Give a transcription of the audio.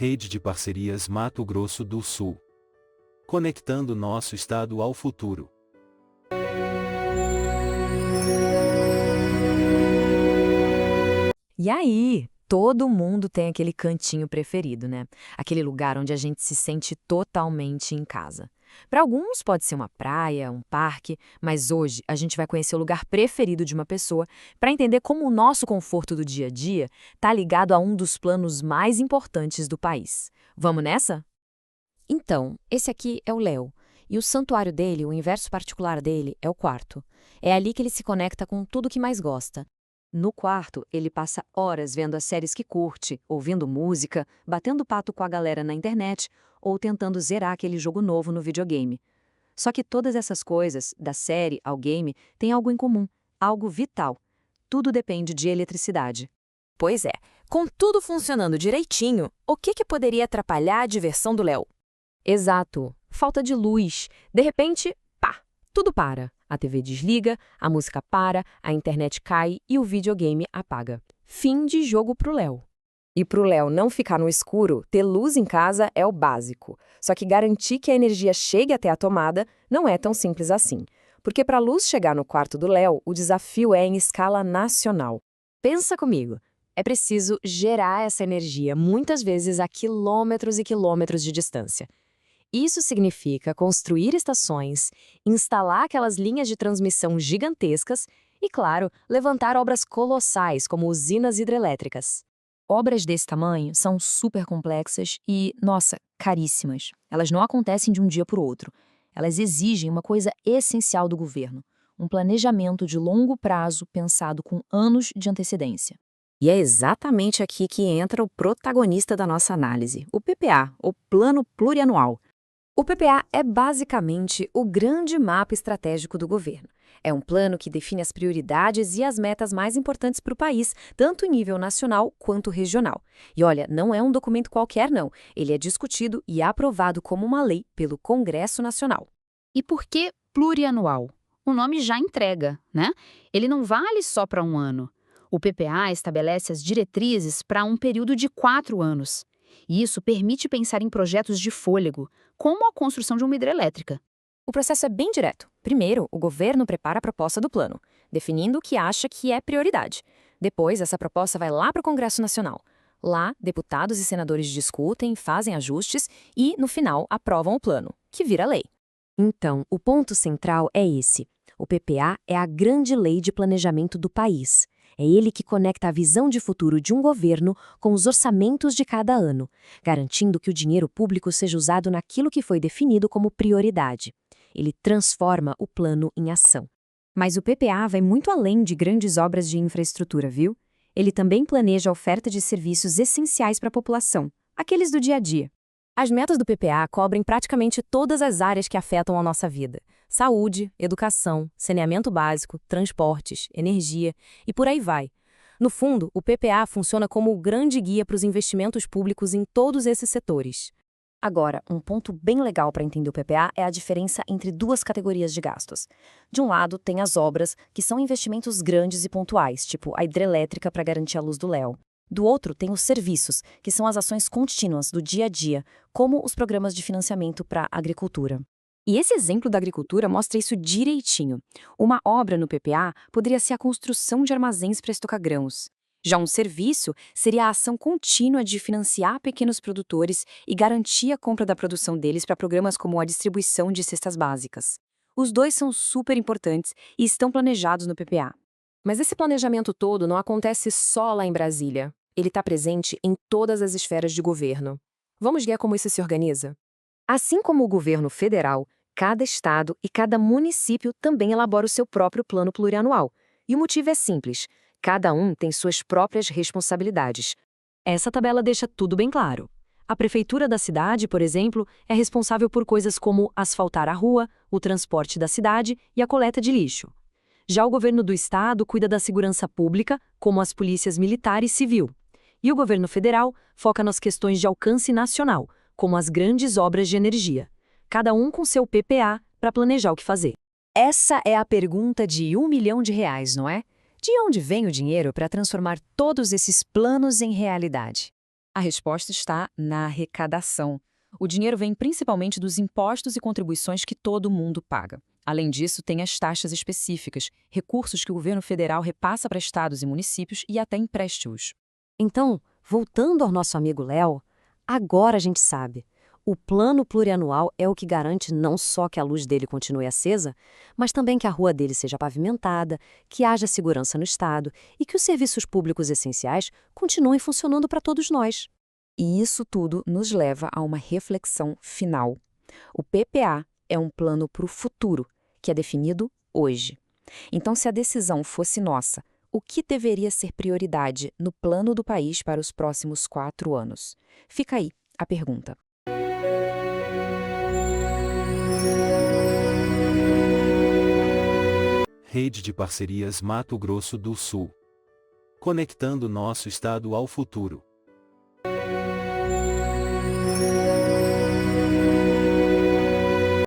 Rede de Parcerias Mato Grosso do Sul. Conectando nosso estado ao futuro. E aí, todo mundo tem aquele cantinho preferido, né? Aquele lugar onde a gente se sente totalmente em casa. Para alguns pode ser uma praia, um parque, mas hoje a gente vai conhecer o lugar preferido de uma pessoa para entender como o nosso conforto do dia a dia está ligado a um dos planos mais importantes do país. Vamos nessa? Então, esse aqui é o Léo. E o santuário dele, o universo particular dele, é o quarto. É ali que ele se conecta com tudo que mais gosta. No quarto, ele passa horas vendo as séries que curte, ouvindo música, batendo pato com a galera na internet ou tentando zerar aquele jogo novo no videogame. Só que todas essas coisas, da série ao game, têm algo em comum, algo vital. Tudo depende de eletricidade. Pois é, com tudo funcionando direitinho, o que poderia atrapalhar a diversão do Léo? Exato, falta de luz. De repente, pá, tudo para. A TV desliga, a música para, a internet cai e o videogame apaga. Fim de jogo pro Léo. E pro Léo não ficar no escuro, ter luz em casa é o básico. Só que garantir que a energia chegue até a tomada não é tão simples assim. Porque para a luz chegar no quarto do Léo, o desafio é em escala nacional. Pensa comigo. É preciso gerar essa energia, muitas vezes a quilômetros e quilômetros de distância. Isso significa construir estações, instalar aquelas linhas de transmissão gigantescas e, claro, levantar obras colossais como usinas hidrelétricas. Obras desse tamanho são super complexas e, nossa, caríssimas. Elas não acontecem de um dia para o outro. Elas exigem uma coisa essencial do governo, um planejamento de longo prazo pensado com anos de antecedência. E é exatamente aqui que entra o protagonista da nossa análise, o PPA, o Plano Plurianual. O PPA é basicamente o grande mapa estratégico do governo. É um plano que define as prioridades e as metas mais importantes para o país, tanto em nível nacional quanto regional. E olha, não é um documento qualquer, não. Ele é discutido e aprovado como uma lei pelo Congresso Nacional. E por que plurianual? O nome já entrega, né? Ele não vale só para um ano. O PPA estabelece as diretrizes para um período de 4 anos. E isso permite pensar em projetos de fôlego, como a construção de uma hidrelétrica. O processo é bem direto. Primeiro, o governo prepara a proposta do plano, definindo o que acha que é prioridade. Depois, essa proposta vai lá para o Congresso Nacional. Lá, deputados e senadores discutem, fazem ajustes e, no final, aprovam o plano, que vira lei. Então, o ponto central é esse. O PPA é a grande lei de planejamento do país. É ele que conecta a visão de futuro de um governo com os orçamentos de cada ano, garantindo que o dinheiro público seja usado naquilo que foi definido como prioridade. Ele transforma o plano em ação. Mas o PPA vai muito além de grandes obras de infraestrutura, viu? Ele também planeja a oferta de serviços essenciais para a população, aqueles do dia a dia. As metas do PPA cobrem praticamente todas as áreas que afetam a nossa vida. Saúde, educação, saneamento básico, transportes, energia e por aí vai. No fundo, o PPA funciona como o grande guia para os investimentos públicos em todos esses setores. Agora, um ponto bem legal para entender o PPA é a diferença entre duas categorias de gastos. De um lado, tem as obras, que são investimentos grandes e pontuais, tipo a hidrelétrica para garantir a luz do Léo. Do outro, tem os serviços, que são as ações contínuas do dia a dia, como os programas de financiamento para a agricultura. E esse exemplo da agricultura mostra isso direitinho. Uma obra no PPA poderia ser a construção de armazéns para estocar grãos. Já um serviço seria a ação contínua de financiar pequenos produtores e garantir a compra da produção deles para programas como a distribuição de cestas básicas. Os dois são super importantes e estão planejados no PPA. Mas esse planejamento todo não acontece só lá em Brasília. Ele está presente em todas as esferas de governo. Vamos ver como isso se organiza? Assim como o governo federal, cada estado e cada município também elabora o seu próprio plano plurianual. E o motivo é simples: cada um tem suas próprias responsabilidades. Essa tabela deixa tudo bem claro. A prefeitura da cidade, por exemplo, é responsável por coisas como asfaltar a rua, o transporte da cidade e a coleta de lixo. Já o governo do estado cuida da segurança pública, como as polícias militar e civil. E o governo federal foca nas questões de alcance nacional, como as grandes obras de energia. Cada um com seu PPA para planejar o que fazer. Essa é a pergunta de R$ 1 milhão, não é? De onde vem o dinheiro para transformar todos esses planos em realidade? A resposta está na arrecadação. O dinheiro vem principalmente dos impostos e contribuições que todo mundo paga. Além disso, tem as taxas específicas, recursos que o governo federal repassa para estados e municípios e até empréstimos. Então, voltando ao nosso amigo Léo, agora a gente sabe. O plano plurianual é o que garante não só que a luz dele continue acesa, mas também que a rua dele seja pavimentada, que haja segurança no estado e que os serviços públicos essenciais continuem funcionando para todos nós. E isso tudo nos leva a uma reflexão final. O PPA é um plano para o futuro, que é definido hoje. Então, se a decisão fosse nossa, o que deveria ser prioridade no plano do país para os próximos 4 anos? Fica aí a pergunta. Rede de Parcerias Mato Grosso do Sul. Conectando nosso estado ao futuro.